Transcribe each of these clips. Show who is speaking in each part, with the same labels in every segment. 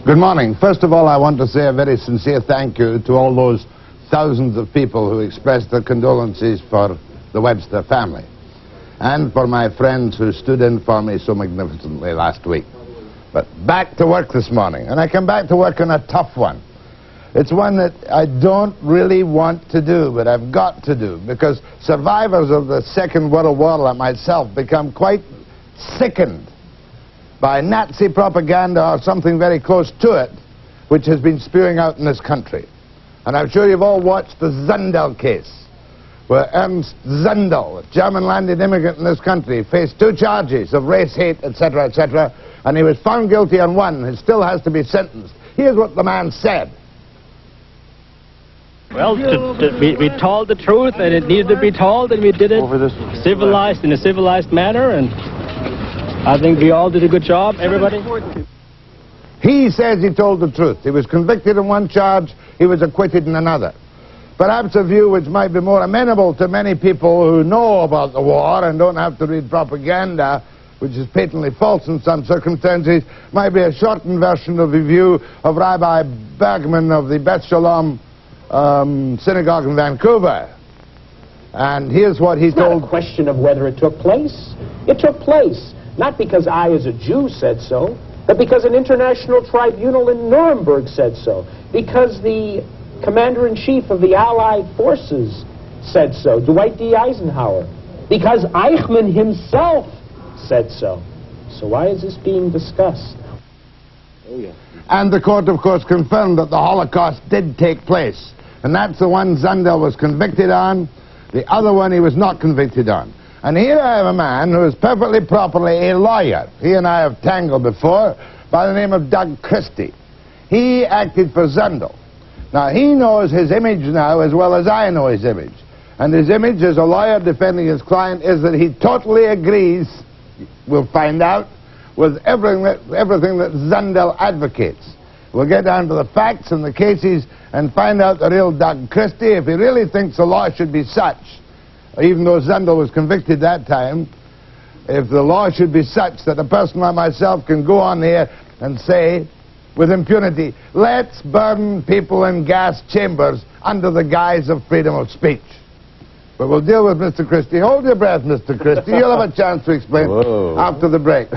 Speaker 1: Good morning. First of all, I want to say a very sincere thank you to all those thousands of people who expressed their condolences for the Webster family, and for my friends who stood in for me so magnificently last week. But back to work this morning, and I come back to work on a tough one. It's one that I don't really want to do, but I've got to do, because survivors of the Second World War like myself become quite sickened by Nazi propaganda or something very close to it, which has been spewing out in this country. And I'm sure you've all watched the Zundel case, where Ernst Zundel, a German landed immigrant in this country, faced 2 charges of race hate, etc., etc., and he was found guilty on one. He still has to be sentenced. Here's what the man said.
Speaker 2: Well, we told the truth, and it needed to be told, and we did it civilized, in a civilized manner, and I think we all did a good job, everybody.
Speaker 1: He says he told the truth. He was convicted in one charge, he was acquitted in another. Perhaps a view which might be more amenable to many people who know about the war and don't have to read propaganda, which is patently false in some circumstances, might be a shortened version of the view of Rabbi Bergman of the Beth Shalom synagogue in Vancouver. And here's what he told...
Speaker 3: It's not a question of whether it took place. It took place, not because I as a Jew said so, but because an international tribunal in Nuremberg said so, because the commander-in-chief of the Allied forces said so, Dwight D. Eisenhower, because Eichmann himself said so. So why is this being discussed?
Speaker 1: Oh, yeah. And the court, of course, confirmed that the Holocaust did take place. And that's the one Zundel was convicted on. The other one he was not convicted on. And here I have a man who is perfectly properly a lawyer. He and I have tangled before, by the name of Doug Christie. He acted for Zundel. Now, he knows his image now as well as I know his image. And his image as a lawyer defending his client is that he totally agrees, we'll find out, with everything that Zundel advocates. We'll get down to the facts and the cases and find out the real Doug Christie, if he really thinks the law should be such, even though Zundel was convicted that time, if the law should be such that a person like myself can go on here and say, with impunity, let's burn people in gas chambers under the guise of freedom of speech. But we'll deal with Mr. Christie. Hold your breath, Mr. Christie. You'll have a chance to explain after the break.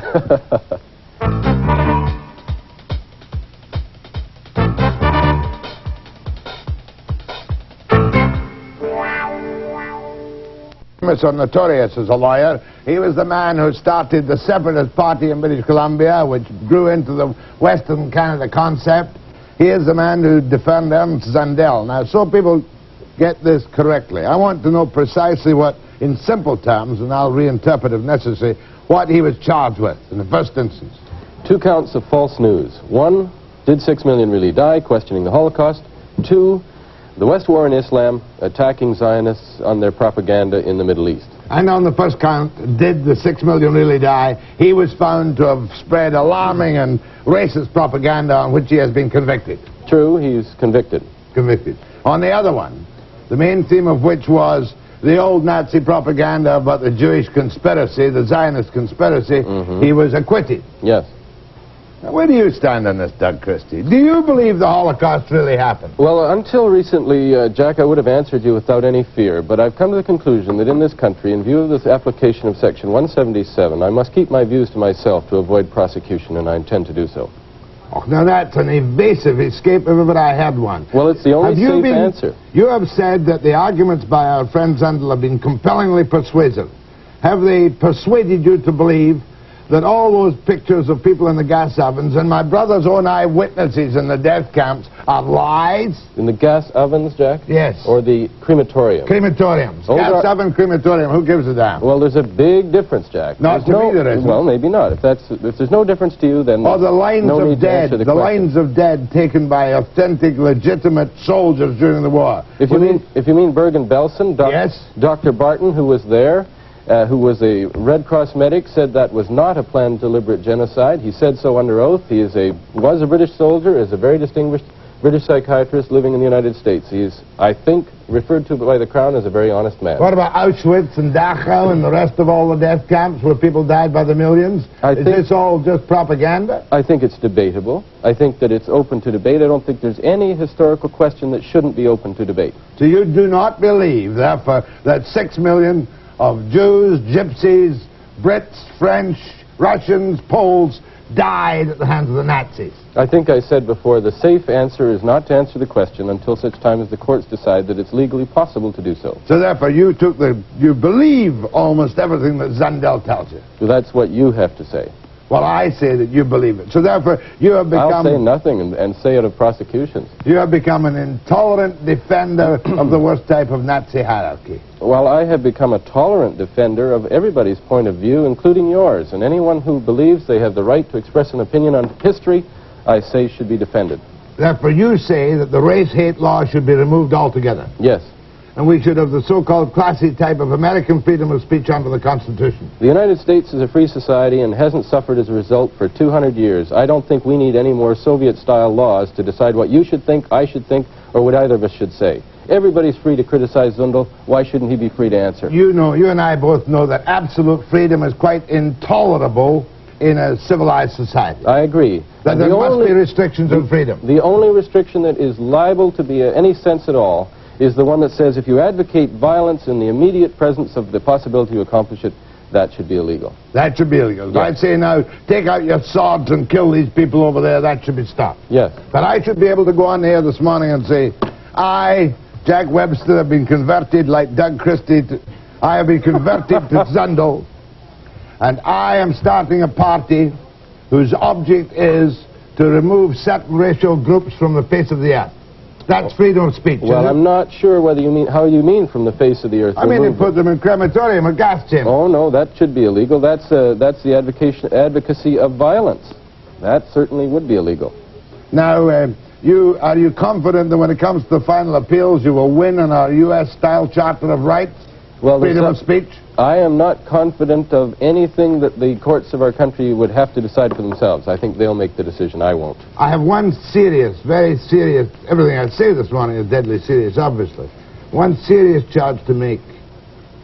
Speaker 1: So notorious as a lawyer. He was the man who started the Separatist Party in British Columbia, which grew into the Western Canada concept. He is the man who defended Ernst Zundel. Now, so people get this correctly. I want to know precisely what, in simple terms, and I'll reinterpret if necessary, what he was charged with in the first instance.
Speaker 4: 2 counts of false news. 1, did 6 million really die, questioning the Holocaust. 2, the West War in Islam, attacking Zionists on their propaganda in the Middle East.
Speaker 1: And on the first count, did the 6 million really die? He was found to have spread alarming and racist propaganda on which he has been convicted.
Speaker 4: True, he's convicted.
Speaker 1: Convicted. On the other one, the main theme of which was the old Nazi propaganda about the Jewish conspiracy, the Zionist conspiracy, he was acquitted.
Speaker 4: Yes.
Speaker 1: Now, where do you stand on this, Doug Christie? Do you believe the Holocaust really happened?
Speaker 4: Well, until recently, Jack, I would have answered you without any fear, but I've come to the conclusion that in this country, in view of this application of Section 177, I must keep my views to myself to avoid prosecution, and I intend to do so.
Speaker 1: Oh, now that's an evasive escape, but I had one.
Speaker 4: Well, it's the only safe answer.
Speaker 1: You have said that the arguments by our friend Zundel have been compellingly persuasive. Have they persuaded you to believe that all those pictures of people in the gas ovens and my brother's own eyewitnesses in the death camps are lies?
Speaker 4: In the gas ovens, Jack?
Speaker 1: Yes.
Speaker 4: Or the crematorium?
Speaker 1: Crematoriums. Gas oven, crematorium. Who gives a damn?
Speaker 4: Well, there's a big difference, Jack.
Speaker 1: Not to me, there isn't.
Speaker 4: Well, maybe not. If there's no difference to you, then
Speaker 1: or the lines of dead. The lines of dead taken by authentic, legitimate soldiers during the war.
Speaker 4: If you mean Bergen-Belsen,
Speaker 1: yes.
Speaker 4: Dr. Barton, who was there, who was a Red Cross medic, said that was not a planned deliberate genocide. He said so under oath. He was a British soldier, is a very distinguished British psychiatrist living in the United States. He's, I think, referred to by the Crown as a very honest man.
Speaker 1: What about Auschwitz and Dachau and the rest of all the death camps where people died by the millions? Is this all just propaganda?
Speaker 4: I think it's debatable. I think that it's open to debate. I don't think there's any historical question that shouldn't be open to debate.
Speaker 1: So you do not believe, therefore, that 6 million of Jews, Gypsies, Brits, French, Russians, Poles died at the hands of the Nazis?
Speaker 4: I think I said before, the safe answer is not to answer the question until such time as the courts decide that it's legally possible to do so.
Speaker 1: So therefore you believe almost everything that Zundel tells you?
Speaker 4: So that's what you have to say.
Speaker 1: Well, I say that you believe it. So therefore you have become...
Speaker 4: I'll say nothing and say it of prosecutions.
Speaker 1: You have become an intolerant defender of the worst type of Nazi hierarchy.
Speaker 4: Well, I have become a tolerant defender of everybody's point of view, including yours. And anyone who believes they have the right to express an opinion on history, I say should be defended.
Speaker 1: Therefore you say that the race hate law should be removed altogether?
Speaker 4: Yes.
Speaker 1: And we should have the so-called classy type of American freedom of speech under the Constitution?
Speaker 4: The United States is a free society and hasn't suffered as a result for 200 years. I don't think we need any more Soviet-style laws to decide what you should think, I should think, or what either of us should say. Everybody's free to criticize Zundel. Why shouldn't he be free to answer?
Speaker 1: You know, you and I both know that absolute freedom is quite intolerable in a civilized society.
Speaker 4: I agree.
Speaker 1: That there must be restrictions on freedom.
Speaker 4: The only restriction that is liable to be any sense at all is the one that says if you advocate violence in the immediate presence of the possibility to accomplish it, that should be illegal.
Speaker 1: That should be illegal.
Speaker 4: Yes.
Speaker 1: I'd say now, take out your swords and kill these people over there. That should be stopped.
Speaker 4: Yes.
Speaker 1: But I should be able to go on here this morning and say, I, Jack Webster, have been converted like Doug Christie. I have been converted to Zundel, and I am starting a party whose object is to remove certain racial groups from the face of the earth. That's freedom of speech.
Speaker 4: Well, I'm not sure whether you mean how you mean from the face of the earth.
Speaker 1: I mean, they put them in crematorium or gas chamber.
Speaker 4: Oh no, that should be illegal. That's the advocacy of violence. That certainly would be illegal.
Speaker 1: Now, are you confident that when it comes to the final appeals, you will win on our U.S.-style Charter of Rights, freedom of speech?
Speaker 4: I am not confident of anything that the courts of our country would have to decide for themselves. I think they'll make the decision. I won't. I
Speaker 1: have one serious, very serious, everything I say this morning is deadly serious, obviously. One serious charge to make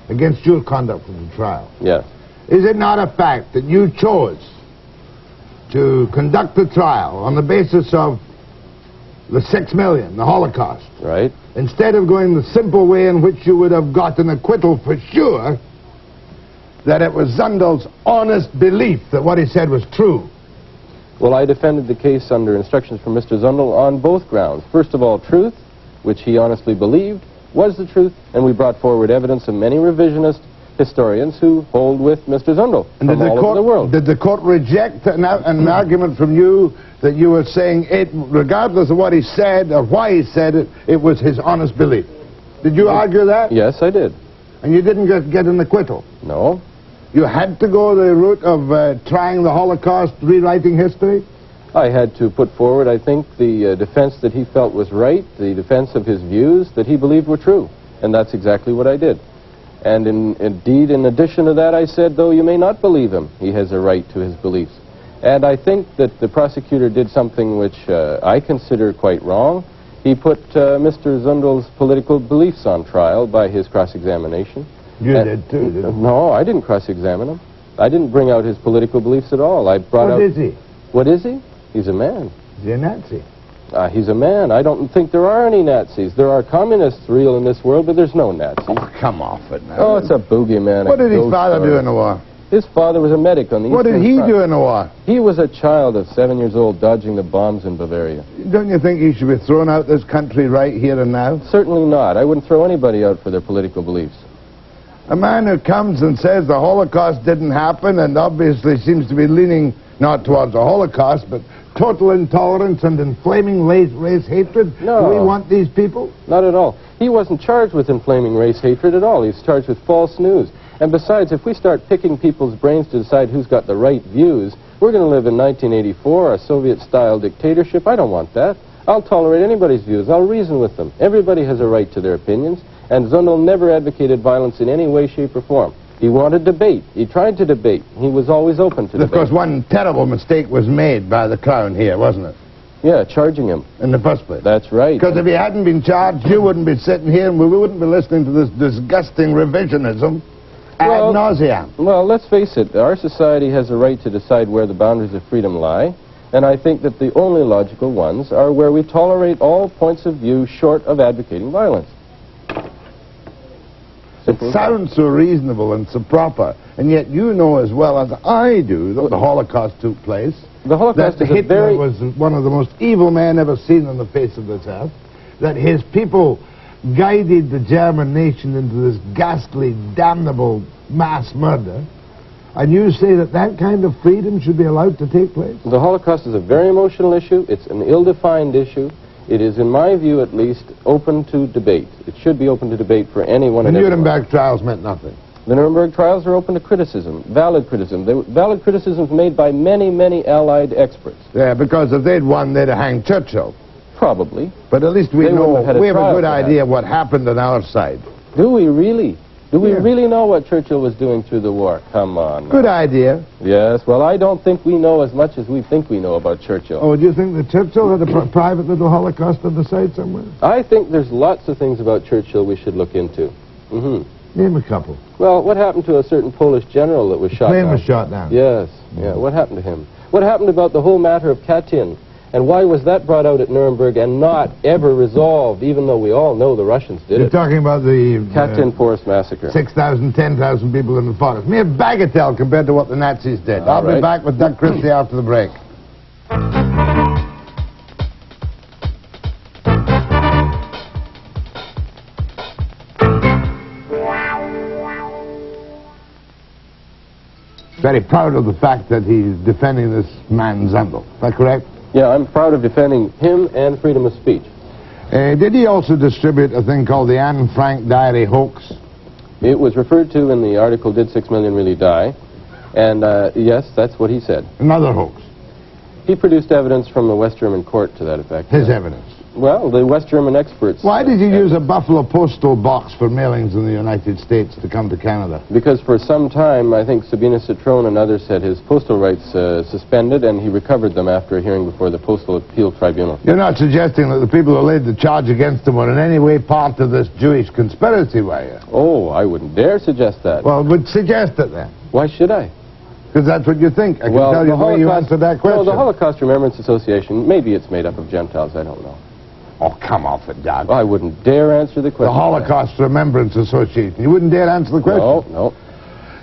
Speaker 1: against your conduct of the trial.
Speaker 4: Yes.
Speaker 1: Is it not a fact that you chose to conduct the trial on the basis of the 6 million, the Holocaust?
Speaker 4: Right.
Speaker 1: Instead of going the simple way in which you would have got an acquittal for sure, that it was Zundel's honest belief that what he said was true?
Speaker 4: Well, I defended the case under instructions from Mr. Zundel on both grounds. First of all, truth, which he honestly believed was the truth, and we brought forward evidence of many revisionist historians who hold with Mr. Zundel from all over the world.
Speaker 1: Did the court reject an argument from you that you were saying it, regardless of what he said or why he said it, it was his honest belief? Did you argue that?
Speaker 4: Yes, I did.
Speaker 1: And you didn't get an acquittal?
Speaker 4: No.
Speaker 1: You had to go the route of trying the Holocaust, rewriting history?
Speaker 4: I had to put forward, I think, the defense that he felt was right, the defense of his views that he believed were true. And that's exactly what I did. And indeed, in addition to that, I said, though you may not believe him, he has a right to his beliefs. And I think that the prosecutor did something which I consider quite wrong. He put Mr. Zundel's political beliefs on trial by his cross-examination.
Speaker 1: You did too, didn't you?
Speaker 4: No, I didn't cross-examine him. I didn't bring out his political beliefs at all. I brought out...
Speaker 1: What is he?
Speaker 4: What is he? He's a man.
Speaker 1: Is he a Nazi?
Speaker 4: He's a man. I don't think there are any Nazis. There are communists real in this world, but there's no Nazis.
Speaker 1: Oh, come off it now.
Speaker 4: Oh, it's a boogeyman.
Speaker 1: What did his father do in the war?
Speaker 4: His father was a medic on the
Speaker 1: What did he do in the war?
Speaker 4: He was a child of 7 years old dodging the bombs in Bavaria.
Speaker 1: Don't you think he should be thrown out this country right here and now?
Speaker 4: Certainly not. I wouldn't throw anybody out for their political beliefs.
Speaker 1: A man who comes and says the Holocaust didn't happen and obviously seems to be leaning not towards the Holocaust, but total intolerance and inflaming race hatred?
Speaker 4: No.
Speaker 1: Do we want these people?
Speaker 4: Not at all. He wasn't charged with inflaming race hatred at all. He's charged with false news. And besides, if we start picking people's brains to decide who's got the right views, we're going to live in 1984, a Soviet-style dictatorship. I don't want that. I'll tolerate anybody's views. I'll reason with them. Everybody has a right to their opinions, and Zundel never advocated violence in any way, shape, or form. He wanted debate. He tried to debate. He was always open to debate.
Speaker 1: Of course, one terrible mistake was made by the Crown here, wasn't it?
Speaker 4: Yeah, charging him.
Speaker 1: In the first place.
Speaker 4: That's right.
Speaker 1: Because if he hadn't been charged, you wouldn't be sitting here and we wouldn't be listening to this disgusting revisionism ad nauseam.
Speaker 4: Well, let's face it, our society has a right to decide where the boundaries of freedom lie, and I think that the only logical ones are where we tolerate all points of view short of advocating violence.
Speaker 1: It sounds so reasonable and so proper, and yet you know as well as I do that the Holocaust took place.
Speaker 4: The Holocaust
Speaker 1: that Hitler was one of the most evil men ever seen on the face of this earth, that his people guided the German nation into this ghastly, damnable mass murder, and you say that that kind of freedom should be allowed to take place?
Speaker 4: The Holocaust is a very emotional issue. It's an ill-defined issue. It is, in my view at least, open to debate. It should be open to debate for anyone and everyone.
Speaker 1: The Nuremberg trials meant nothing.
Speaker 4: The Nuremberg trials are open to criticism, valid criticism. They were valid criticisms made by many, many Allied experts.
Speaker 1: Yeah, because if they'd won, they'd have hanged Churchill.
Speaker 4: Probably.
Speaker 1: But at least we know, we have a good idea what happened on our side.
Speaker 4: Do we really? Do we really know what Churchill was doing through the war? Come on.
Speaker 1: Good idea.
Speaker 4: Yes, well, I don't think we know as much as we think we know about Churchill.
Speaker 1: Oh, do you think that Churchill had a private little Holocaust on the side somewhere?
Speaker 4: I think there's lots of things about Churchill we should look into.
Speaker 1: Name a couple.
Speaker 4: Well, what happened to a certain Polish general that was shot down?
Speaker 1: The plane was shot down.
Speaker 4: Yes, yeah, what happened to him? What happened about the whole matter of Katyn? And why was that brought out at Nuremberg and not ever resolved, even though we all know the Russians did it?
Speaker 1: You're talking about the...
Speaker 4: Katyn Forest Massacre. 6,000,
Speaker 1: 10,000 people in the forest. Mere bagatelle compared to what the Nazis did. I'll be back with Doug Christie after the break. Very proud of the fact that he's defending this man Zundel. Is that correct?
Speaker 4: Yeah, I'm proud of defending him and freedom of speech.
Speaker 1: Did he also distribute a thing called the Anne Frank diary hoax?
Speaker 4: It was referred to in the article, Did 6 Million Really Die? And yes, that's what he said.
Speaker 1: Another hoax?
Speaker 4: He produced evidence from the West German court to that effect.
Speaker 1: His evidence?
Speaker 4: Well, the West German experts...
Speaker 1: Why did you use a Buffalo postal box for mailings in the United States to come to Canada?
Speaker 4: Because for some time, I think Sabina Citron and others had his postal rights suspended, and he recovered them after a hearing before the Postal Appeal Tribunal.
Speaker 1: You're not suggesting that the people who laid the charge against him were in any way part of this Jewish conspiracy, were you?
Speaker 4: Oh, I wouldn't dare suggest that.
Speaker 1: Well, would suggest it then.
Speaker 4: Why should I?
Speaker 1: Because that's what you think. I can tell you the way you answered that question.
Speaker 4: No, the Holocaust Remembrance Association, maybe it's made up of Gentiles, I don't know.
Speaker 1: Oh, come off it, Doug.
Speaker 4: I wouldn't dare answer the question.
Speaker 1: The Holocaust Remembrance Association. You wouldn't dare answer the question?
Speaker 4: No.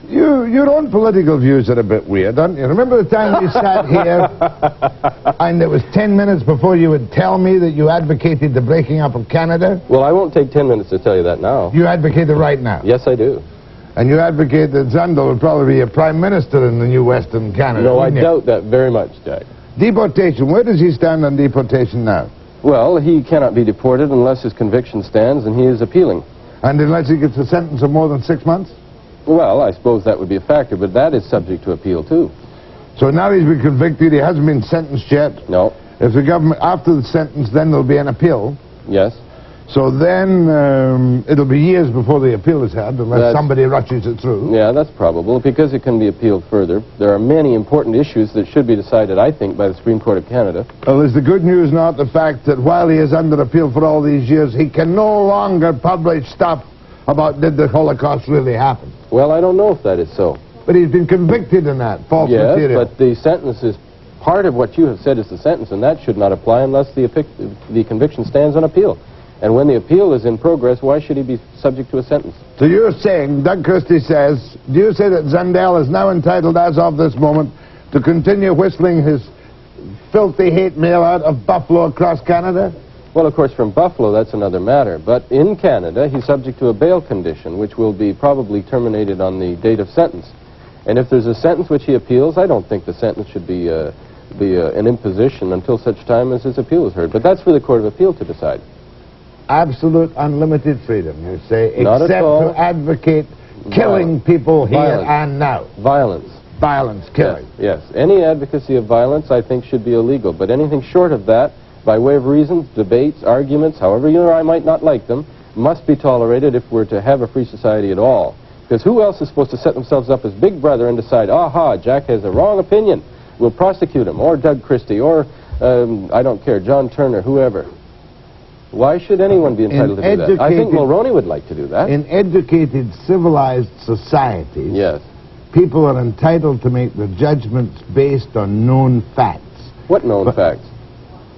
Speaker 1: Your own political views are a bit weird, don't you? Remember the time you sat here and it was 10 minutes before you would tell me that you advocated the breaking up of Canada?
Speaker 4: Well, I won't take 10 minutes to tell you that now.
Speaker 1: You advocate it right now?
Speaker 4: Yes, I do.
Speaker 1: And you advocate that Zundel would probably be a prime minister in the new Western Canada?
Speaker 4: No, I doubt that very much, Jack.
Speaker 1: Deportation. Where does he stand on deportation now?
Speaker 4: Well, he cannot be deported unless his conviction stands, and he is appealing.
Speaker 1: And unless he gets a sentence of more than 6 months?
Speaker 4: Well, I suppose that would be a factor, but that is subject to appeal, too.
Speaker 1: So now he's been convicted, he hasn't been sentenced yet?
Speaker 4: No.
Speaker 1: If the government, after the sentence, then there'll be an appeal?
Speaker 4: Yes.
Speaker 1: So then it'll be years before the appeal is had, unless somebody rushes it through.
Speaker 4: Yeah, that's probable, because it can be appealed further. There are many important issues that should be decided, I think, by the Supreme Court of Canada.
Speaker 1: Well, is the good news not the fact that while he is under appeal for all these years, he can no longer publish stuff about did the Holocaust really happen?
Speaker 4: Well, I don't know if that is so.
Speaker 1: But he's been convicted in that, false material.
Speaker 4: Yes, but the sentence is part of what you have said is the sentence, and that should not apply unless the conviction stands on appeal. And when the appeal is in progress, why should he be subject to a sentence?
Speaker 1: So you're saying, Doug Christie says, do you say that Zundel is now entitled, as of this moment, to continue whistling his filthy hate mail out of Buffalo across Canada?
Speaker 4: Well, of course, from Buffalo, that's another matter. But in Canada, he's subject to a bail condition, which will be probably terminated on the date of sentence. And if there's a sentence which he appeals, I don't think the sentence should be an imposition until such time as his appeal is heard. But that's for the Court of Appeal to decide.
Speaker 1: Absolute unlimited freedom, you say,
Speaker 4: Not
Speaker 1: except
Speaker 4: at all.
Speaker 1: to advocate killing people here and now.
Speaker 4: Violence.
Speaker 1: Violence, killing.
Speaker 4: Yes. Any advocacy of violence, I think, should be illegal. But anything short of that, by way of reasons, debates, arguments, however you or I might not like them, must be tolerated if we're to have a free society at all. Because who else is supposed to set themselves up as big brother and decide, aha, Jack has a wrong opinion, we'll prosecute him, or Doug Christie, or I don't care, John Turner, whoever. Why should anyone be entitled to do that? I think Mulroney would like to do that.
Speaker 1: In educated, civilized societies,
Speaker 4: yes,
Speaker 1: people are entitled to make their judgments based on known facts.
Speaker 4: What known facts?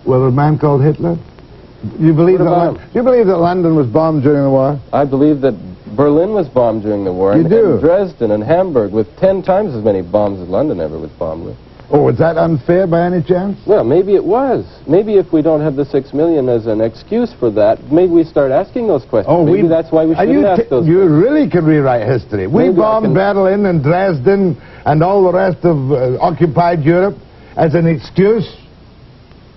Speaker 1: Well, a man called Hitler? You believe that London was bombed during the war?
Speaker 4: I believe that Berlin was bombed during the war.
Speaker 1: You do?
Speaker 4: And Dresden and Hamburg, with 10 times as many bombs as London ever was bombed with.
Speaker 1: Oh, is that unfair by any chance?
Speaker 4: Well, maybe it was. Maybe if we don't have the 6 million as an excuse for that, maybe we start asking those questions.
Speaker 1: Oh,
Speaker 4: maybe that's why we shouldn't ask those questions.
Speaker 1: You really can rewrite history. We bombed Berlin and Dresden and all the rest of occupied Europe as an excuse.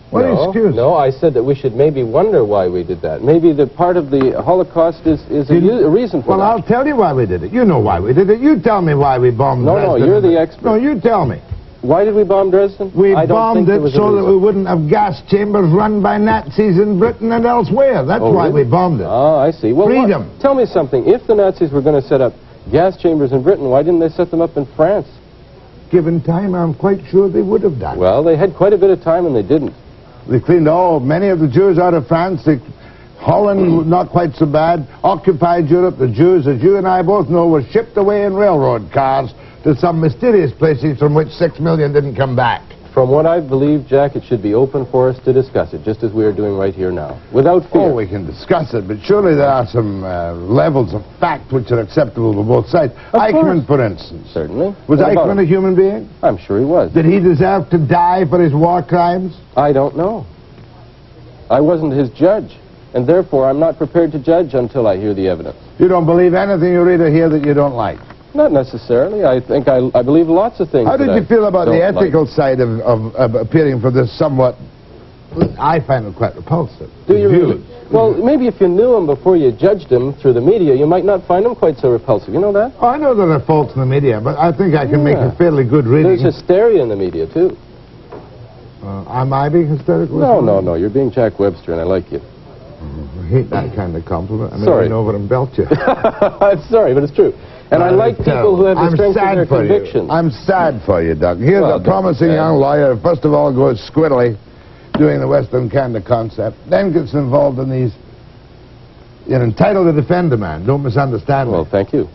Speaker 1: What excuse?
Speaker 4: No, I said that we should maybe wonder why we did that. Maybe the part of the Holocaust is a reason for that.
Speaker 1: Well, I'll tell you why we did it. You know why we did it. You tell me why we bombed Dresden.
Speaker 4: No, you're the expert.
Speaker 1: No, you tell me.
Speaker 4: Why did we bomb Dresden?
Speaker 1: We bombed it so that we wouldn't have gas chambers run by Nazis in Britain and elsewhere. That's why we bombed it.
Speaker 4: Oh, I see. Well,
Speaker 1: freedom.
Speaker 4: Tell me something. If the Nazis were going to set up gas chambers in Britain, why didn't they set them up in France?
Speaker 1: Given time, I'm quite sure they would have done.
Speaker 4: Well, they had quite a bit of time and they didn't.
Speaker 1: They cleaned many of the Jews out of France. Holland, not quite so bad. Occupied Europe, the Jews, as you and I both know, were shipped away in railroad cars to some mysterious places from which 6 million didn't come back.
Speaker 4: From what I believe, Jack, it should be open for us to discuss it, just as we are doing right here now, without fear.
Speaker 1: Oh, we can discuss it, but surely there are some levels of fact which are acceptable to both sides. Eichmann, for instance.
Speaker 4: Certainly.
Speaker 1: Was Eichmann a human being?
Speaker 4: I'm sure he was.
Speaker 1: Did he deserve to die for his war crimes?
Speaker 4: I don't know. I wasn't his judge, and therefore I'm not prepared to judge until I hear the evidence.
Speaker 1: You don't believe anything you read or hear that you don't like?
Speaker 4: Not necessarily. I think I believe lots of things.
Speaker 1: How did you feel about the ethical side of appearing for this somewhat... I find it quite repulsive.
Speaker 4: Do you really? Well, maybe if you knew him before you judged him through the media, you might not find him quite so repulsive. You know that?
Speaker 1: Oh, I know there are faults in the media, but I think I can make a fairly good reading.
Speaker 4: There's hysteria in the media, too.
Speaker 1: Am I being hysterical?
Speaker 4: No. You're being Jack Webster, and I like you.
Speaker 1: I hate that kind of compliment. I mean,
Speaker 4: sorry.
Speaker 1: I know what I'm belch you.
Speaker 4: I'm sorry, but it's true. And I like people who have the strength of their convictions.
Speaker 1: I'm sad for you, Doug. Here's a promising young lawyer. First of all, goes squiddly, doing the Western Canada concept. Then gets involved in these... You're entitled to defend a man. Don't misunderstand me.
Speaker 4: Well, thank you.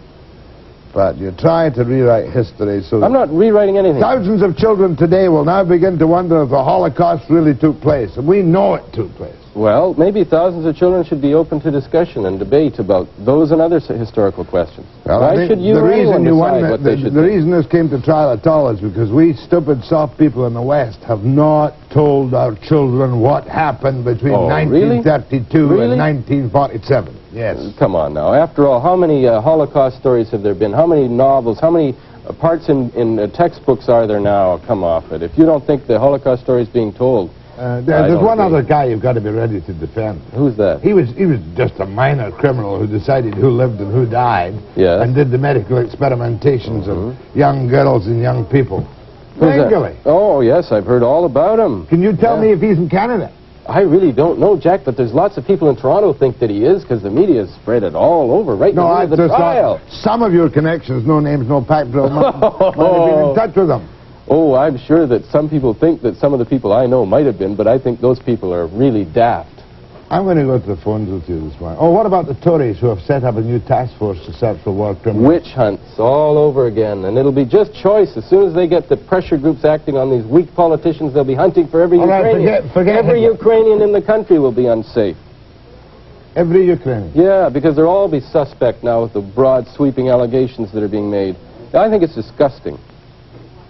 Speaker 1: But you're trying to rewrite history so...
Speaker 4: I'm not rewriting anything.
Speaker 1: Thousands of children today will now begin to wonder if the Holocaust really took place. And we know it took place.
Speaker 4: Well, maybe thousands of children should be open to discussion and debate about those and other historical questions.
Speaker 1: Well,
Speaker 4: why should you or anyone decide what they should
Speaker 1: The reason this came to trial at all is because we stupid, soft people in the West have not told our children what happened between 1932 and 1947. Yes.
Speaker 4: Come on now. After all, how many Holocaust stories have there been? How many novels? How many parts in textbooks are there now? Come off it. If you don't think the Holocaust story is being told...
Speaker 1: there's one other guy you've got to be ready to defend.
Speaker 4: Who's that? He
Speaker 1: was just a minor criminal who decided who lived and who died, and did the medical experimentations of young girls and young people. Legally.
Speaker 4: Oh, yes, I've heard all about him.
Speaker 1: Can you tell me if he's in Canada?
Speaker 4: I really don't know, Jack, but there's lots of people in Toronto think that he is, because the media has spread it all over right now in the trial.
Speaker 1: Some of your connections, no names, no pipe drill, might have been in touch with them.
Speaker 4: Oh, I'm sure that some people think that some of the people I know might have been, but I think those people are really daft.
Speaker 1: I'm going to go to the phones with you this morning. Oh, what about the Tories who have set up a new task force to search for war criminals?
Speaker 4: Witch hunts all over again, and it'll be just choice. As soon as they get the pressure groups acting on these weak politicians, they'll be hunting for every Ukrainian.
Speaker 1: Forget
Speaker 4: every Ukrainian in the country will be unsafe.
Speaker 1: Every Ukrainian?
Speaker 4: Yeah, because they'll all be suspect now with the broad, sweeping allegations that are being made. I think it's disgusting.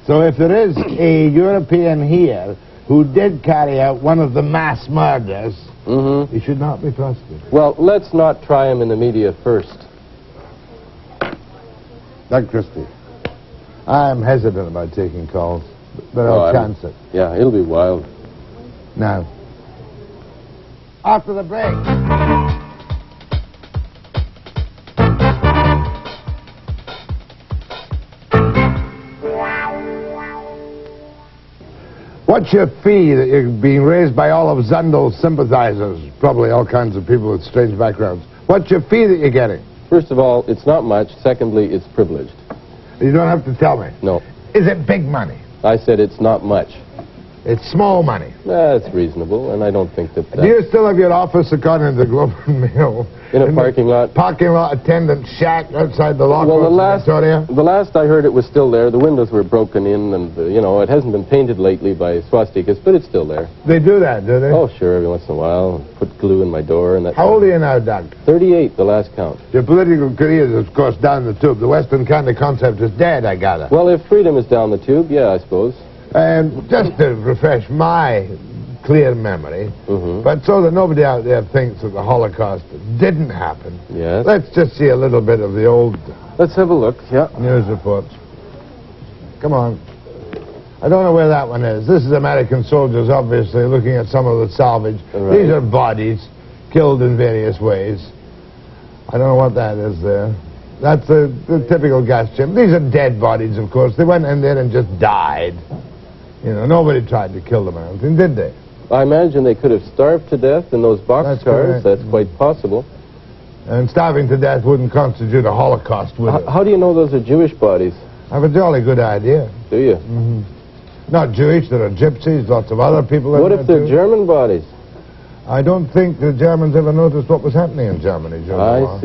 Speaker 1: So if there is a European here who did carry out one of the mass murders, he should not be prosecuted.
Speaker 4: Well, let's not try him in the media first.
Speaker 1: Doug Christie, I'm hesitant about taking calls, but I'll chance it.
Speaker 4: Yeah, it'll be wild.
Speaker 1: Now, after the break. What's your fee that you're being raised by all of Zundel's sympathizers? Probably all kinds of people with strange backgrounds. What's your fee that you're getting?
Speaker 4: First of all, it's not much. Secondly, it's privileged.
Speaker 1: You don't have to tell me.
Speaker 4: No.
Speaker 1: Is it big money?
Speaker 4: I said it's not much.
Speaker 1: It's small money.
Speaker 4: That's reasonable, and I don't think that...
Speaker 1: Do you still have your office according to the Globe and Mail?
Speaker 4: In a parking lot?
Speaker 1: Parking lot attendant shack outside the law
Speaker 4: Well,
Speaker 1: court
Speaker 4: the last I heard it was still there. The windows were broken in, and, you know, it hasn't been painted lately by swastikas, but it's still there.
Speaker 1: They do that, do they?
Speaker 4: Oh, sure, every once in a while. Put glue in my door and that...
Speaker 1: How old are you now, Doug?
Speaker 4: 38, the last count.
Speaker 1: Your political career is, of course, down the tube. The Western kind of concept is dead, I gather.
Speaker 4: Well, if freedom is down the tube, yeah, I suppose.
Speaker 1: And just to refresh my clear memory, but so that nobody out there thinks that the Holocaust didn't happen,
Speaker 4: yes,
Speaker 1: let's just see a little bit of the old...
Speaker 4: Let's have a look, yeah.
Speaker 1: News reports. Come on. I don't know where that one is. This is American soldiers, obviously, looking at some of the salvage.
Speaker 4: Right.
Speaker 1: These are bodies killed in various ways. I don't know what that is there. That's the typical gas chamber. These are dead bodies, of course. They went in there and just died. You know, nobody tried to kill them or anything, did they?
Speaker 4: I imagine they could have starved to death in those boxcars. That's quite possible.
Speaker 1: And starving to death wouldn't constitute a Holocaust, would it?
Speaker 4: How do you know those are Jewish bodies?
Speaker 1: I have a jolly good idea.
Speaker 4: Do you?
Speaker 1: Not Jewish, there are gypsies, lots of other people.
Speaker 4: What if they're German bodies?
Speaker 1: I don't think the Germans ever noticed what was happening in Germany during the war.
Speaker 4: I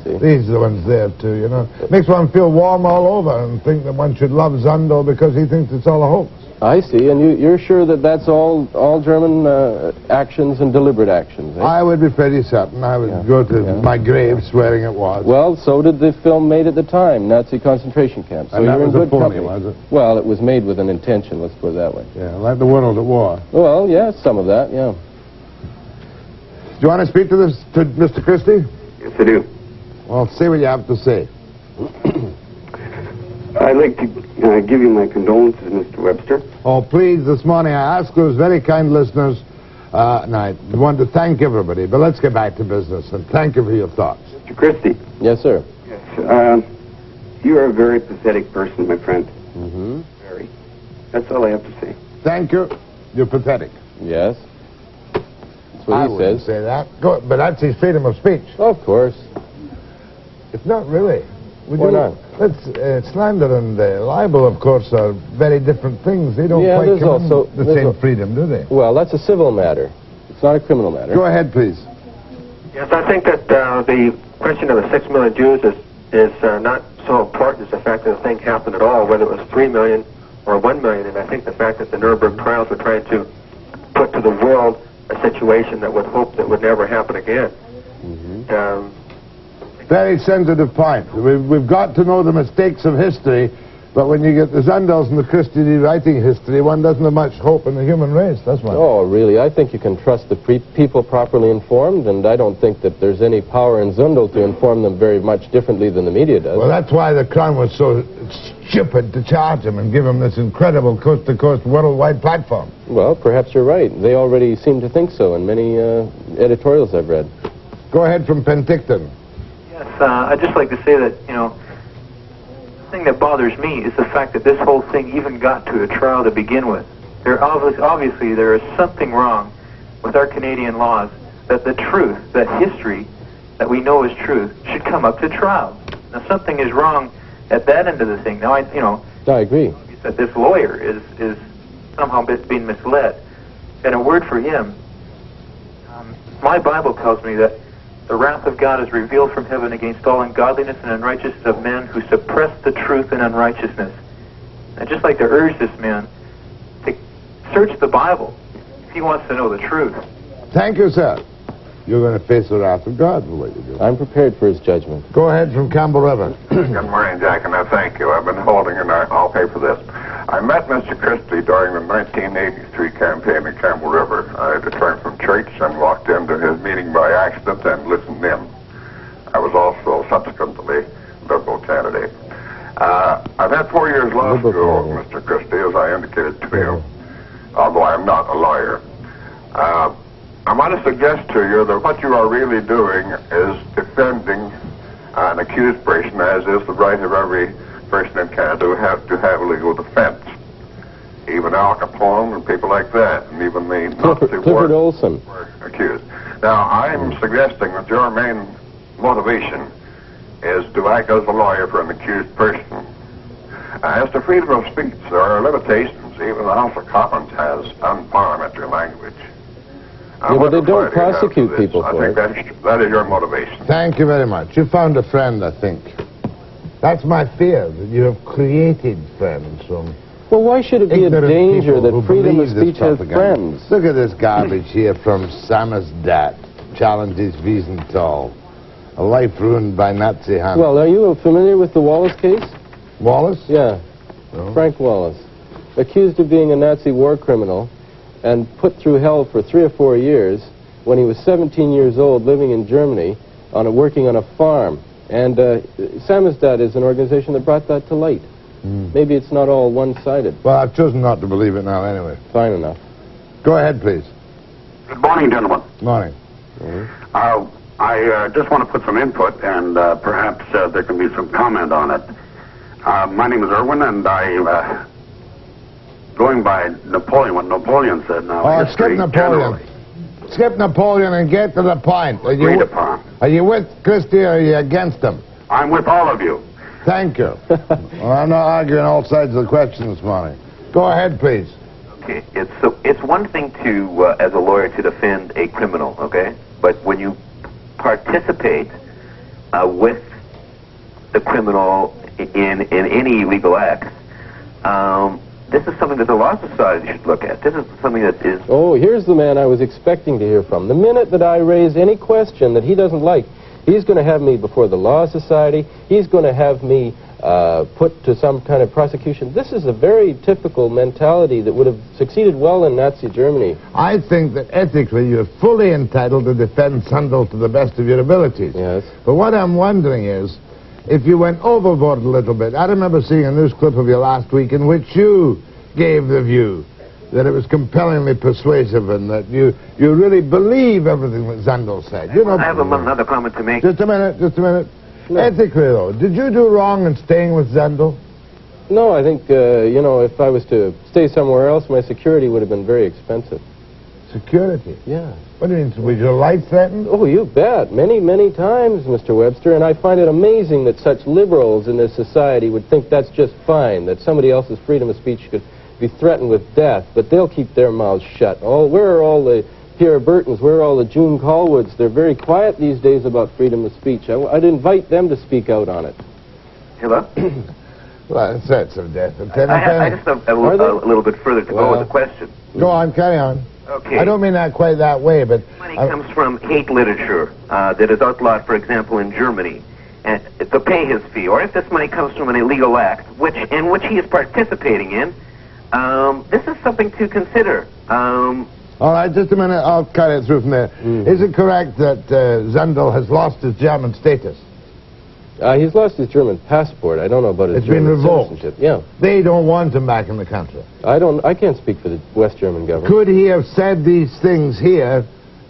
Speaker 4: see.
Speaker 1: These are the ones there, too, you know. Makes one feel warm all over and think that one should love Zundel because he thinks it's all a hoax.
Speaker 4: I see, and you're sure that that's all German actions and deliberate actions, eh?
Speaker 1: I would be pretty certain. I would go to my grave swearing it was.
Speaker 4: Well, so did the film made at the time, Nazi concentration camps. So
Speaker 1: and that
Speaker 4: you're in
Speaker 1: was
Speaker 4: good
Speaker 1: a phony,
Speaker 4: company.
Speaker 1: was it?
Speaker 4: Well, it was made with an intention, let's put it that way.
Speaker 1: Yeah, like the world at war.
Speaker 4: Well, yeah, some of that, yeah.
Speaker 1: Do you want to speak to Mr. Christie?
Speaker 5: Yes, I do.
Speaker 1: Well, say what you have to say.
Speaker 5: I'd like to give you my condolences, Mr. Webster.
Speaker 1: Oh, please, this morning I asked those very kind listeners, and I want to thank everybody, but let's get back to business, and thank you for your thoughts.
Speaker 5: Mr. Christie.
Speaker 4: Yes, sir.
Speaker 5: Yes, you are a very pathetic person, my friend. Very. That's all I have to say.
Speaker 1: Thank you. You're pathetic.
Speaker 4: Yes. That's what
Speaker 1: I
Speaker 4: he
Speaker 1: wouldn't
Speaker 4: says.
Speaker 1: say that. But that's his freedom of speech.
Speaker 4: Of course.
Speaker 1: It's not really.
Speaker 4: Why not?
Speaker 1: Slander and libel, of course, are very different things. They don't quite come in the same freedom, do they?
Speaker 4: Well, that's a civil matter. It's not a criminal matter.
Speaker 1: Go ahead, please.
Speaker 6: Yes, I think that the question of the 6 million Jews is not so important as the fact that the thing happened at all, whether it was 3 million or 1 million. And I think the fact that the Nuremberg trials were trying to put to the world a situation that would hope that would never happen again.
Speaker 1: Very sensitive point. We've got to know the mistakes of history, but when you get the Zundels and the Christie rewriting history, one doesn't have much hope in the human race, that's why.
Speaker 4: Oh, really? I think you can trust the people properly informed, and I don't think that there's any power in Zundel to inform them very much differently than the media does.
Speaker 1: Well, that's why the Crown was so stupid to charge him and give him this incredible coast-to-coast worldwide platform.
Speaker 4: Well, perhaps you're right. They already seem to think so in many editorials I've read.
Speaker 1: Go ahead from Penticton.
Speaker 7: Yes, I'd just like to say that, you know, the thing that bothers me is the fact that this whole thing even got to a trial to begin with. Obviously, there is something wrong with our Canadian laws that the truth, that history that we know is truth, should come up to trial. Now, something is wrong at that end of the thing. Now,
Speaker 4: I agree.
Speaker 7: That this lawyer is somehow being misled. And a word for him, my Bible tells me that the wrath of God is revealed from heaven against all ungodliness and unrighteousness of men who suppress the truth in unrighteousness. I'd just like to urge this man to search the Bible if he wants to know the truth.
Speaker 1: Thank you, sir. You're going to face the wrath of God the way you do.
Speaker 4: I'm prepared for his judgment.
Speaker 1: Go ahead from Campbell River.
Speaker 8: Good morning, Jack, and I thank you. I've been holding, and I'll pay for this. I met Mr. Christie during the 1983 campaign in Campbell River. I had returned from church and walked into his meeting by accident and listened in. I was also subsequently Liberal candidate. I've had 4 years law school, Mr. Christie, as I indicated to you, although I'm not a lawyer. I want to suggest to you that what you are really doing is defending an accused person, as is the right of every person in Canada to have legal defense. Even Al Capone and people like that, and even the
Speaker 4: Clifford Olson
Speaker 8: were accused. Now, I'm suggesting that your main motivation is to act as a lawyer for an accused person. As to freedom of speech, there are limitations. even the House of Commons has unparliamentary language.
Speaker 4: Yeah, but they don't prosecute people for it.
Speaker 8: I think that is your motivation.
Speaker 1: Thank you very much. You found a friend, I think. That's my fear, that you have created friends from...
Speaker 4: Well, why should it be a danger that freedom of speech has friends?
Speaker 1: Look at this garbage here from Samizdat. Challenges Wiesenthal. A life ruined by Nazi hand.
Speaker 4: Well, are you familiar with the Wallace case?
Speaker 1: Wallace?
Speaker 4: Yeah.
Speaker 1: No.
Speaker 4: Frank Wallace. Accused of being a Nazi war criminal and put through hell for 3 or 4 years when he was 17 years old living in Germany working on a farm. And Samizdat is an organization that brought that to light. Maybe it's not all one-sided.
Speaker 1: Well, I've chosen not to believe it now anyway.
Speaker 4: Fine enough.
Speaker 1: Go ahead, please.
Speaker 8: Good morning, gentlemen.
Speaker 1: Morning.
Speaker 8: I just want to put some input, and perhaps there can be some comment on it. My name is Irwin, and I, going by Napoleon, what Napoleon said now.
Speaker 1: Oh, skip Napoleon.
Speaker 8: Generally.
Speaker 1: Skip Napoleon and get to the point.
Speaker 8: Agreed upon.
Speaker 1: Are you with Christie or are you against him?
Speaker 8: I'm with all of you.
Speaker 1: Thank you. Well, I'm not arguing all sides of the question this morning. Go ahead, please.
Speaker 9: Okay, it's one thing to, as a lawyer, to defend a criminal, okay? But when you participate with the criminal in any illegal acts, this is something that the Law Society should look at. This is something that is...
Speaker 4: Oh, here's the man I was expecting to hear from. The minute that I raise any question that he doesn't like, he's going to have me before the Law Society. He's going to have me put to some kind of prosecution. This is a very typical mentality that would have succeeded well in Nazi Germany.
Speaker 1: I think that ethically you're fully entitled to defend Zundel to the best of your abilities.
Speaker 4: Yes.
Speaker 1: But what I'm wondering is, if you went overboard a little bit, I remember seeing a news clip of you last week in which you gave the view that it was compellingly persuasive and that you really believe everything that Zundel said. You know,
Speaker 9: I have another comment to make.
Speaker 1: Just a minute.
Speaker 4: No.
Speaker 1: Ethically, though, did you do wrong in staying with Zundel?
Speaker 4: No, I think, you know, if I was to stay somewhere else, my security would have been very expensive.
Speaker 1: Security?
Speaker 4: Yeah.
Speaker 1: What do you mean, was your life threatened?
Speaker 4: Oh, you bet. Many, many times, Mr. Webster, and I find it amazing that such liberals in this society would think that's just fine, that somebody else's freedom of speech could be threatened with death, but they'll keep their mouths shut. Where are all the Pierre Burtons? Where are all the June Callwoods? They're very quiet these days about freedom of speech. I'd invite them to speak out on it.
Speaker 9: Hello?
Speaker 1: Well, threats of death.
Speaker 9: I just have a little bit further to go with the question.
Speaker 1: Go on, carry on.
Speaker 9: Okay.
Speaker 1: I don't mean that quite that way, but...
Speaker 9: Money comes from hate literature that is outlawed, for example, in Germany, and to pay his fee. Or if this money comes from an illegal act, in which he is participating in, this is something to consider.
Speaker 1: All right, just a minute. I'll cut it through from there. Is it correct that Zundel has lost his German status?
Speaker 4: He's lost his German passport. I don't know about his German citizenship. Yeah.
Speaker 1: They don't want him back in the country.
Speaker 4: I can't speak for the West German government.
Speaker 1: Could he have said these things here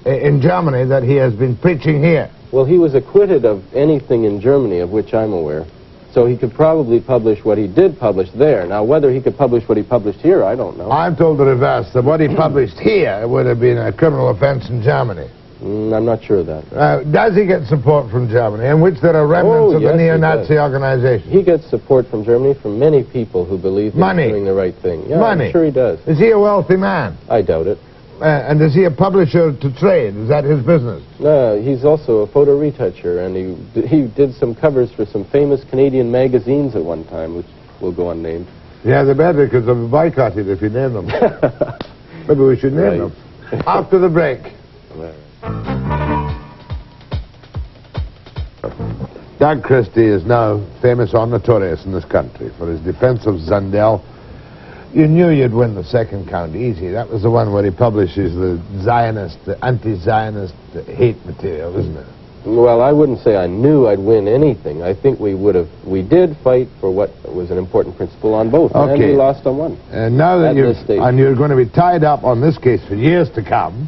Speaker 1: in Germany that he has been preaching here?
Speaker 4: Well, he was acquitted of anything in Germany of which I'm aware. So he could probably publish what he did publish there. Now, whether he could publish what he published here, I don't know.
Speaker 1: I'm told the reverse, that what he published here would have been a criminal offense in Germany.
Speaker 4: I'm not sure of that.
Speaker 1: Does he get support from Germany, in which there are remnants of the neo-Nazi organization?
Speaker 4: He gets support from Germany from many people who believe that he's doing the right thing. Yeah,
Speaker 1: Money.
Speaker 4: I'm sure he does.
Speaker 1: Is he a wealthy man?
Speaker 4: I doubt it.
Speaker 1: And is he a publisher to trade? Is that his business?
Speaker 4: No, he's also a photo retoucher, and he did some covers for some famous Canadian magazines at one time, which will go unnamed.
Speaker 1: Yeah, they're better because they'll be boycotted if you name them. Maybe we should name them. After the break. Doug Christie is now famous or notorious in this country for his defense of Zundel. You knew you'd win the second count easy. That was the one where he publishes the Zionist, the anti-Zionist hate material, isn't it?
Speaker 4: Well, I wouldn't say I knew I'd win anything. I think we did fight for what was an important principle on both, and we lost on one.
Speaker 1: And now that you're going to be tied up on this case for years to come.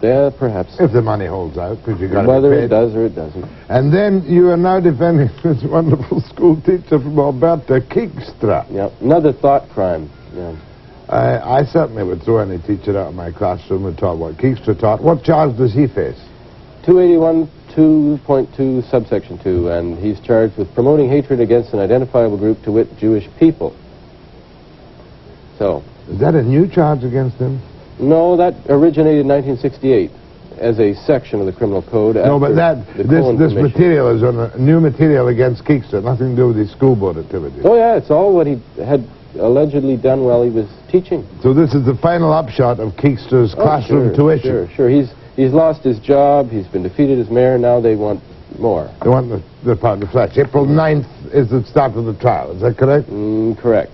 Speaker 4: Yeah, perhaps.
Speaker 1: If the money holds out, because you got to
Speaker 4: whether it does or it doesn't.
Speaker 1: And then you are now defending this wonderful school teacher from Alberta, Keegstra.
Speaker 4: Yeah, another thought crime. Yeah.
Speaker 1: I certainly would throw any teacher out of my classroom and taught what Keegstra taught. What charge does he face?
Speaker 4: 281 2.2 subsection 2, and he's charged with promoting hatred against an identifiable group, to wit, Jewish people. so.
Speaker 1: Is that a new charge against him?
Speaker 4: No, that originated in 1968 as a section of the criminal code.
Speaker 1: No, but this material is on a new material against Keekster, nothing to do with his school board activities.
Speaker 4: Oh, yeah, it's all what he had allegedly done while he was teaching.
Speaker 1: So this is the final upshot of Keekster's classroom tuition.
Speaker 4: Sure. He's lost his job, he's been defeated as mayor, now they want more.
Speaker 1: They want the part of the flesh. April 9th is the start of the trial, is that correct?
Speaker 4: Correct.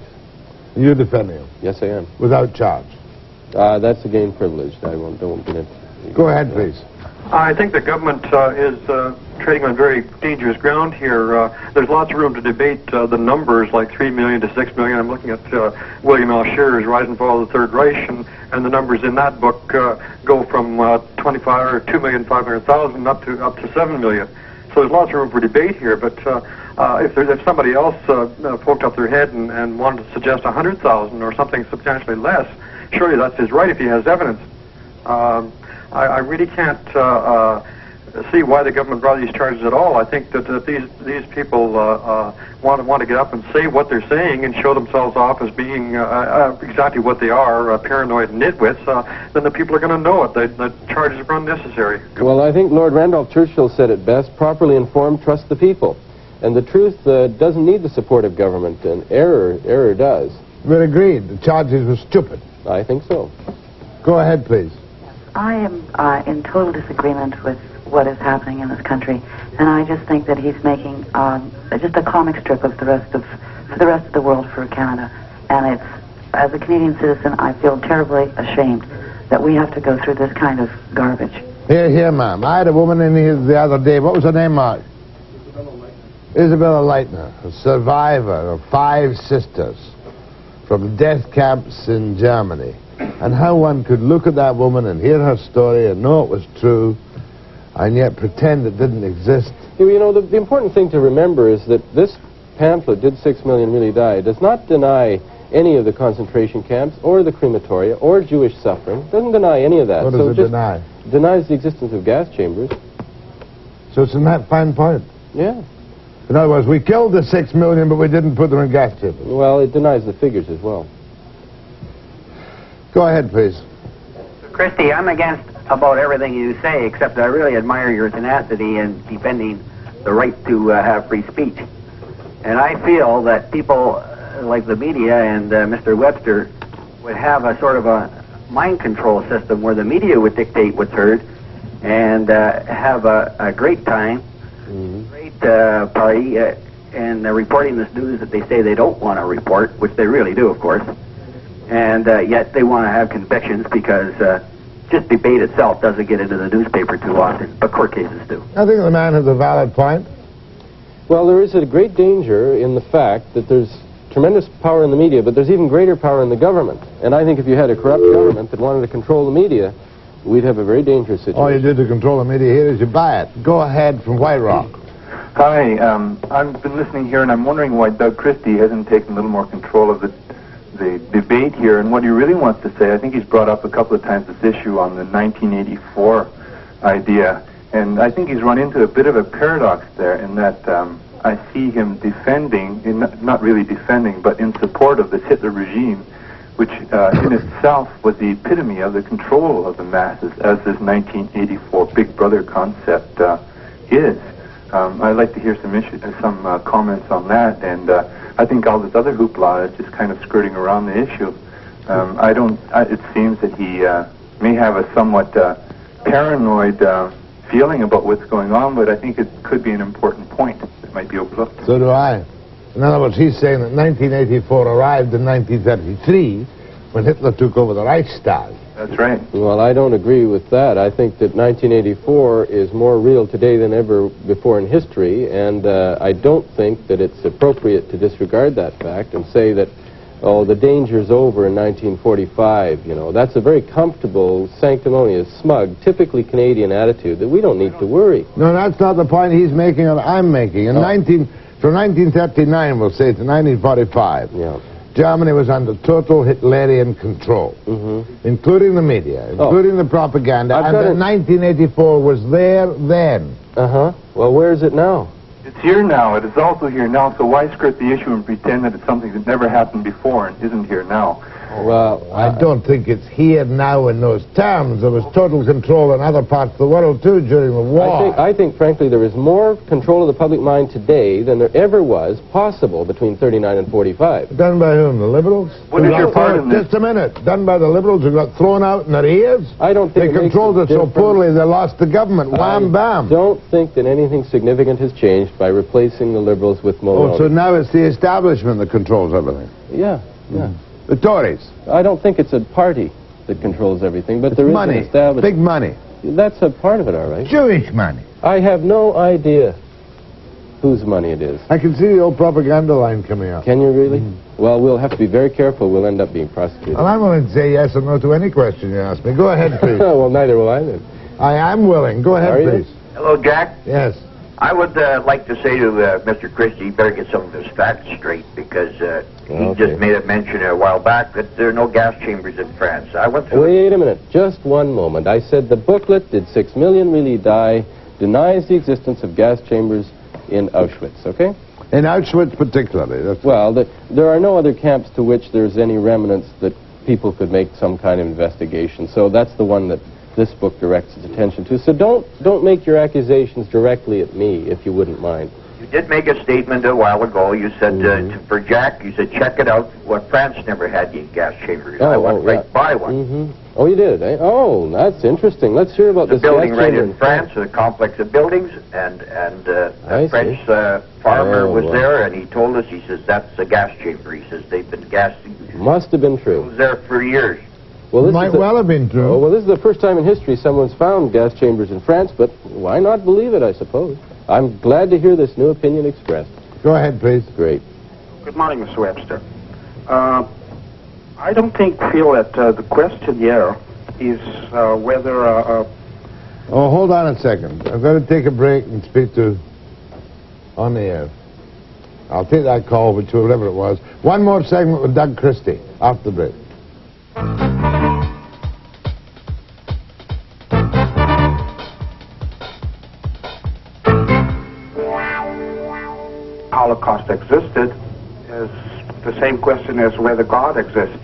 Speaker 1: And you're defending him?
Speaker 4: Yes, I am.
Speaker 1: Without charge?
Speaker 4: That's again privileged. I don't get into it.
Speaker 1: Go ahead, please.
Speaker 6: I think the government is trading on very dangerous ground here. There's lots of room to debate the numbers, like 3 million to 6 million. I'm looking at William L. Shearer's Rise and Fall of the Third Reich, and the numbers in that book go from 2,500,000 up to 7 million. So there's lots of room for debate here. But if somebody else poked up their head and wanted to suggest 100,000 or something substantially less, surely that's his right if he has evidence. I really can't see why the government brought these charges at all. I think that these people want to get up and say what they're saying and show themselves off as being exactly what they are, paranoid nitwits. Then the people are going to know it. The charges are unnecessary.
Speaker 4: Well, I think Lord Randolph Churchill said it best: properly informed, trust the people. And the truth doesn't need the support of government, and error does.
Speaker 1: We're agreed. The charges were stupid.
Speaker 4: I think so.
Speaker 1: Go ahead, please.
Speaker 10: I am in total disagreement with what is happening in this country, and I just think that he's making just a comic strip of for the rest of the world for Canada. And it's, as a Canadian citizen, I feel terribly ashamed that we have to go through this kind of garbage.
Speaker 1: Here, ma'am. I had a woman in here the other day. What was her name, Mark? Isabella Leitner, a survivor of 5 sisters from death camps in Germany. And how one could look at that woman and hear her story and know it was true, and yet pretend it didn't exist.
Speaker 4: You know, the important thing to remember is that this pamphlet, Did 6 Million Really Die, does not deny any of the concentration camps or the crematoria or Jewish suffering. It doesn't deny any of that.
Speaker 1: What does it deny?
Speaker 4: It denies the existence of gas chambers.
Speaker 1: So it's in that fine point?
Speaker 4: Yeah.
Speaker 1: In other words, we killed the 6 million, but we didn't put them in gas chambers.
Speaker 4: Well, it denies the figures as well.
Speaker 1: Go ahead, please.
Speaker 11: Christie, I'm against about everything you say, except I really admire your tenacity in defending the right to have free speech. And I feel that people like the media and Mr. Webster would have a sort of a mind control system where the media would dictate what's heard and have a great time, great party, and reporting this news that they say they don't want to report, which they really do, of course. And yet they want to have convictions because just debate itself doesn't get into the newspaper too often, but court cases do.
Speaker 1: I think the man has a valid point.
Speaker 4: Well, there is a great danger in the fact that there's tremendous power in the media, but there's even greater power in the government. And I think if you had a corrupt government that wanted to control the media, we'd have a very dangerous situation.
Speaker 1: All you do to control the media here is you buy it. Go ahead from White Rock.
Speaker 7: Hi, I've been listening here, and I'm wondering why Doug Christie hasn't taken a little more control of the debate here and what he really wants to say. I think he's brought up a couple of times this issue on the 1984 idea, and I think he's run into a bit of a paradox there in that I see him defending, not really defending, but in support of this Hitler regime, which in itself was the epitome of the control of the masses, as this 1984 Big Brother concept is. I'd like to hear some comments on that, and I think all this other hoopla is just kind of skirting around the issue. It seems that he may have a somewhat paranoid feeling about what's going on, but I think it could be an important point that might be overlooked.
Speaker 1: So do I. In other words, he's saying that 1984 arrived in 1933 when Hitler took over the Reichstag.
Speaker 7: That's right.
Speaker 4: Well, I don't agree with that. I think that 1984 is more real today than ever before in history, and I don't think that it's appropriate to disregard that fact and say that, oh, the danger's over in 1945. You know, that's a very comfortable, sanctimonious, smug, typically Canadian attitude that we don't need to worry.
Speaker 1: No, that's not the point he's making or I'm making. From 1939, we'll say, to 1945.
Speaker 4: Yeah.
Speaker 1: Germany was under total Hitlerian control, including the media, including the propaganda, and that 1984 was there then.
Speaker 4: Well, where is it now?
Speaker 7: It's here now. It is also here now, so why skirt the issue and pretend that it's something that never happened before and isn't here now?
Speaker 4: Well,
Speaker 1: I don't think it's here now in those terms. There was total control in other parts of the world, too, during the war.
Speaker 4: I think, frankly, there is more control of the public mind today than there ever was possible between 39 and 45.
Speaker 1: Done by whom? The Liberals?
Speaker 8: What is your part in this?
Speaker 1: Just a minute. Done by the Liberals who got thrown out in their ears?
Speaker 4: I don't think
Speaker 1: they controlled it so poorly they lost the government. Wham, bam.
Speaker 4: I don't think that anything significant has changed by replacing the Liberals with Mulroney.
Speaker 1: Oh, so now it's the establishment that controls everything?
Speaker 4: Yeah, yeah.
Speaker 1: The Tories?
Speaker 4: I don't think it's a party that controls everything, but there is
Speaker 1: money.
Speaker 4: an establishment.
Speaker 1: Big money.
Speaker 4: That's a part of it, all right.
Speaker 1: Jewish money.
Speaker 4: I have no idea whose money it is.
Speaker 1: I can see the old propaganda line coming up.
Speaker 4: Can you really? Well, we'll have to be very careful. We'll end up being prosecuted.
Speaker 1: Well, I'm willing to say yes or no to any question you ask me. Go ahead, please.
Speaker 4: Well, neither will I then.
Speaker 1: I am willing. Go ahead, please.
Speaker 9: Hello, Jack.
Speaker 1: Yes.
Speaker 9: I would like to say to Mr. Christie, he better get some of his facts straight, because he just made a mention a while back that there are no gas chambers in France. I went through...
Speaker 4: Wait a minute. Just one moment. I said the booklet, Did 6 Million Really Die?, denies the existence of gas chambers in Auschwitz, okay?
Speaker 1: In Auschwitz particularly. That's
Speaker 4: well, there are no other camps to which there's any remnants that people could make some kind of investigation, so that's the one that this book directs its attention to. So don't make your accusations directly at me, if you wouldn't mind.
Speaker 9: You did make a statement a while ago. You said, for Jack, you said, check it out. What, France never had any gas chambers. I went right by one.
Speaker 4: Oh, you did, eh? Oh, that's interesting. Let's hear about this
Speaker 9: building
Speaker 4: gas
Speaker 9: right
Speaker 4: chamber
Speaker 9: in France, a complex of buildings, and a French farmer was there, and he told us, he says, that's a gas chamber. He says, they've been gassing.
Speaker 4: Must have been true.
Speaker 9: It was there for years.
Speaker 4: Well, this
Speaker 1: might well have been true.
Speaker 4: Oh, well, this is the first time in history someone's found gas chambers in France, but why not believe it, I suppose? I'm glad to hear this new opinion expressed.
Speaker 1: Go ahead, please.
Speaker 4: Great.
Speaker 12: Good morning, Mr. Webster. I don't feel that the question here is whether...
Speaker 1: Oh, hold on a second. I'm going to take a break and speak to... on the air. I'll take that call, whatever it was. One more segment with Doug Christie after the break.
Speaker 12: Holocaust existed is the same question as whether God exists.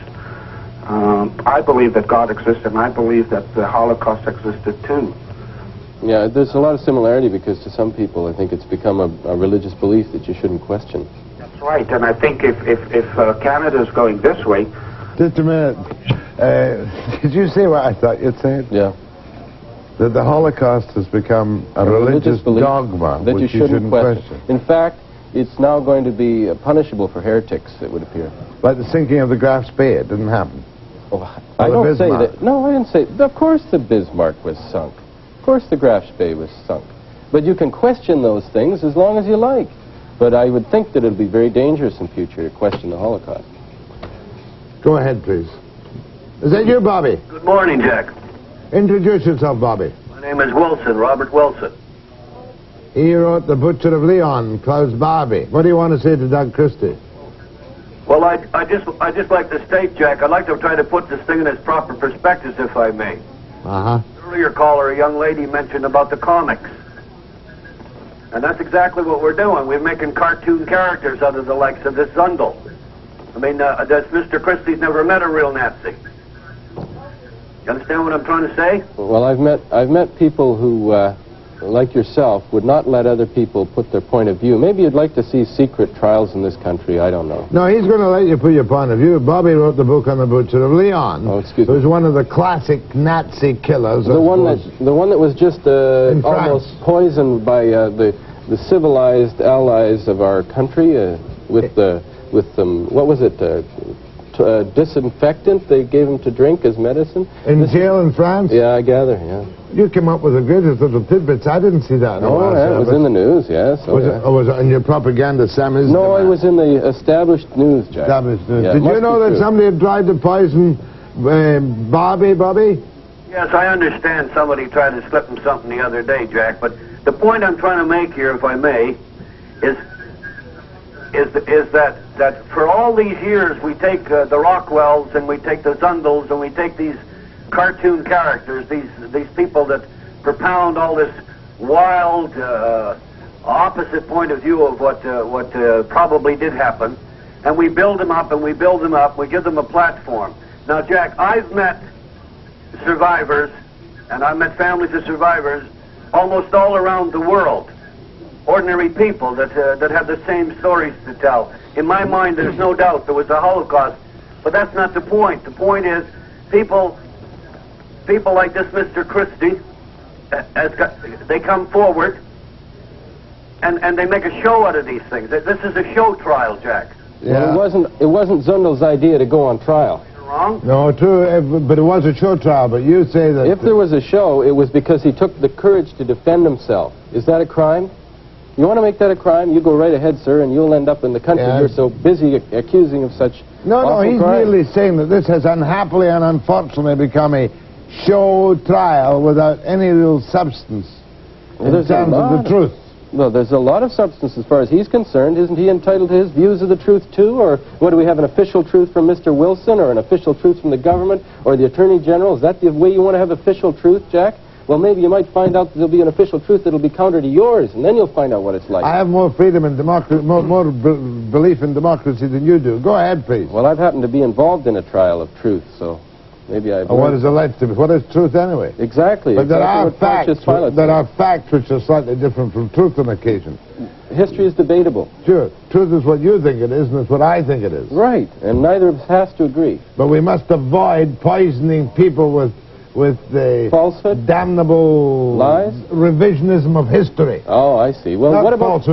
Speaker 12: I believe that God exists, and I believe that the Holocaust existed too.
Speaker 4: Yeah, there's a lot of similarity, because to some people I think it's become a religious belief that you shouldn't question.
Speaker 12: That's right, and I think if Canada's going this way...
Speaker 1: Just a minute. Did you say what I thought you'd say?
Speaker 4: Yeah.
Speaker 1: That the Holocaust has become a religious dogma
Speaker 4: that
Speaker 1: which
Speaker 4: you shouldn't question. In fact, it's now going to be punishable for heretics, it would appear.
Speaker 1: Like the sinking of the Graf Spee, it didn't happen.
Speaker 4: Oh, I don't say that. No, I didn't say... Of course the Bismarck was sunk. Of course the Graf Spee was sunk. But you can question those things as long as you like. But I would think that it would be very dangerous in future to question the Holocaust.
Speaker 1: Go ahead, please. Is that you, Bobby?
Speaker 13: Good morning, Jack.
Speaker 1: Introduce yourself, Bobby.
Speaker 13: My name is Wilson, Robert Wilson.
Speaker 1: He wrote The Butcher of Leon, Klaus Barbie. What do you want to say to Doug Christie?
Speaker 13: Well, I just like to state, Jack, I'd like to try to put this thing in its proper perspectives, if I may.
Speaker 1: Uh-huh.
Speaker 13: Earlier caller, a young lady, mentioned about the comics. And that's exactly what we're doing. We're making cartoon characters out of the likes of this Zundel. I mean, Mr. Christie's never met a real Nazi. You understand what I'm trying to say?
Speaker 4: Well, I've met people who, like yourself, would not let other people put their point of view. Maybe you'd like to see secret trials in this country. I don't know.
Speaker 1: No, he's going to let you put your point of view. Bobby wrote the book on the Butcher of Leon.
Speaker 4: Oh, excuse me.
Speaker 1: Who's one of the classic Nazi killers.
Speaker 4: The one that was just almost poisoned by the civilized allies of our country with some, what was it? Disinfectant they gave him to drink as medicine.
Speaker 1: In jail in France?
Speaker 4: Yeah, I gather, yeah.
Speaker 1: You came up with the greatest little tidbits. I didn't see that.
Speaker 4: Oh, yeah, it was in the news, yes.
Speaker 1: Was it in your propaganda, Sam?
Speaker 4: No, it was in the established news, Jack.
Speaker 1: Established news.
Speaker 4: Yeah,
Speaker 1: Did you know that somebody had tried to poison Bobby?
Speaker 13: Yes, I understand somebody tried to slip him something the other day, Jack, but the point I'm trying to make here, if I may, is that for all these years we take the Rockwells and we take the Zundels and we take these cartoon characters, these people that propound all this wild opposite point of view of what probably did happen, and we build them up, and we build them up. We give them a platform. Now, Jack, I've met survivors, and I've met families of survivors almost all around the world. Ordinary people that have the same stories to tell. In my mind, there's no doubt there was a Holocaust, but that's not the point. The point is, people like this Mr. Christie, they come forward, and they make a show out of these things. This is a show trial, Jack.
Speaker 4: Yeah. Well, it wasn't Zundel's idea to go on trial.
Speaker 13: Wrong?
Speaker 1: No, true, but it was a show trial, but you say that...
Speaker 4: If there was a show, it was because he took the courage to defend himself. Is that a crime? You want to make that a crime? You go right ahead, sir, and you'll end up in the country you're so busy accusing of such
Speaker 1: No, he's merely saying that this has unhappily and unfortunately become a show trial without any real substance in terms of the truth.
Speaker 4: Well, there's a lot of substance as far as he's concerned. Isn't he entitled to his views of the truth, too? Or what, do we have an official truth from Mr. Wilson or an official truth from the government or the Attorney General? Is that the way you want to have official truth, Jack? Well, maybe you might find out that there'll be an official truth that'll be counter to yours, and then you'll find out what it's like.
Speaker 1: I have more freedom and democracy, more belief in democracy than you do. Go ahead, please.
Speaker 4: Well, I've happened to be involved in a trial of truth, so maybe I've...
Speaker 1: What is alleged to be? What is truth anyway?
Speaker 4: Exactly.
Speaker 1: But there are facts which are slightly different from truth on occasion.
Speaker 4: History is debatable.
Speaker 1: Sure. Truth is what you think it is, and it's what I think it is.
Speaker 4: Right, and neither of us has to agree.
Speaker 1: But we must avoid poisoning people with the
Speaker 4: falsehood,
Speaker 1: damnable
Speaker 4: lies,
Speaker 1: revisionism of history.
Speaker 4: Oh, I see. Well, what about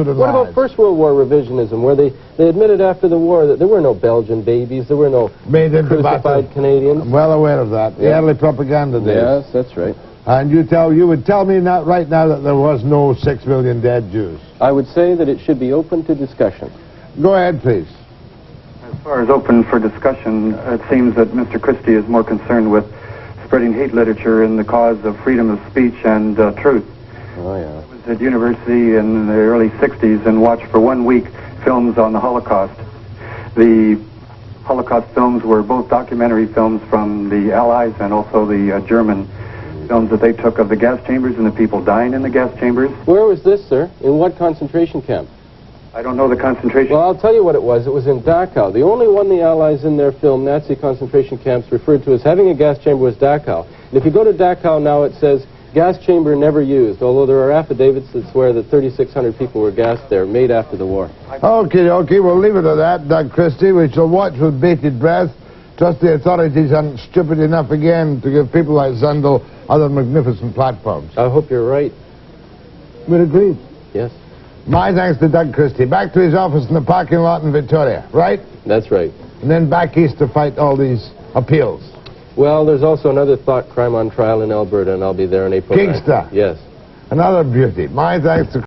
Speaker 4: First World War revisionism, where they admitted after the war that there were no Belgian babies, there were no crucified Canadians?
Speaker 1: I'm well aware of that. The early propaganda days.
Speaker 4: Yes, that's right.
Speaker 1: And you would tell me right now that there was no 6 million dead Jews.
Speaker 4: I would say that it should be open to discussion.
Speaker 1: Go ahead, please.
Speaker 5: As far as open for discussion, it seems that Mr. Christie is more concerned with spreading hate literature in the cause of freedom of speech and truth.
Speaker 4: Oh, yeah.
Speaker 5: I was at university in the early 60s and watched for 1 week films on the Holocaust. The Holocaust films were both documentary films from the Allies and also the German films that they took of the gas chambers and the people dying in the gas chambers.
Speaker 4: Where was this, sir? In what concentration camp?
Speaker 5: I don't know the concentration.
Speaker 4: Well, I'll tell you what it was. It was in Dachau. The only one the Allies in their film, Nazi concentration camps, referred to as having a gas chamber was Dachau. And if you go to Dachau now, it says, gas chamber never used, although there are affidavits that swear that 3,600 people were gassed there, made after the war.
Speaker 1: Okay, we'll leave it at that, Doug Christie. We shall watch with bated breath. Trust the authorities aren't stupid enough again to give people like Zundel other magnificent platforms.
Speaker 4: I hope you're right.
Speaker 1: We're agreed.
Speaker 4: Yes.
Speaker 1: My thanks to Doug Christie. Back to his office in the parking lot in Victoria, right?
Speaker 4: That's right.
Speaker 1: And then back east to fight all these appeals.
Speaker 4: Well, there's also another thought crime on trial in Alberta, and I'll be there in April.
Speaker 1: Kingston.
Speaker 4: Yes.
Speaker 1: Another beauty. My thanks to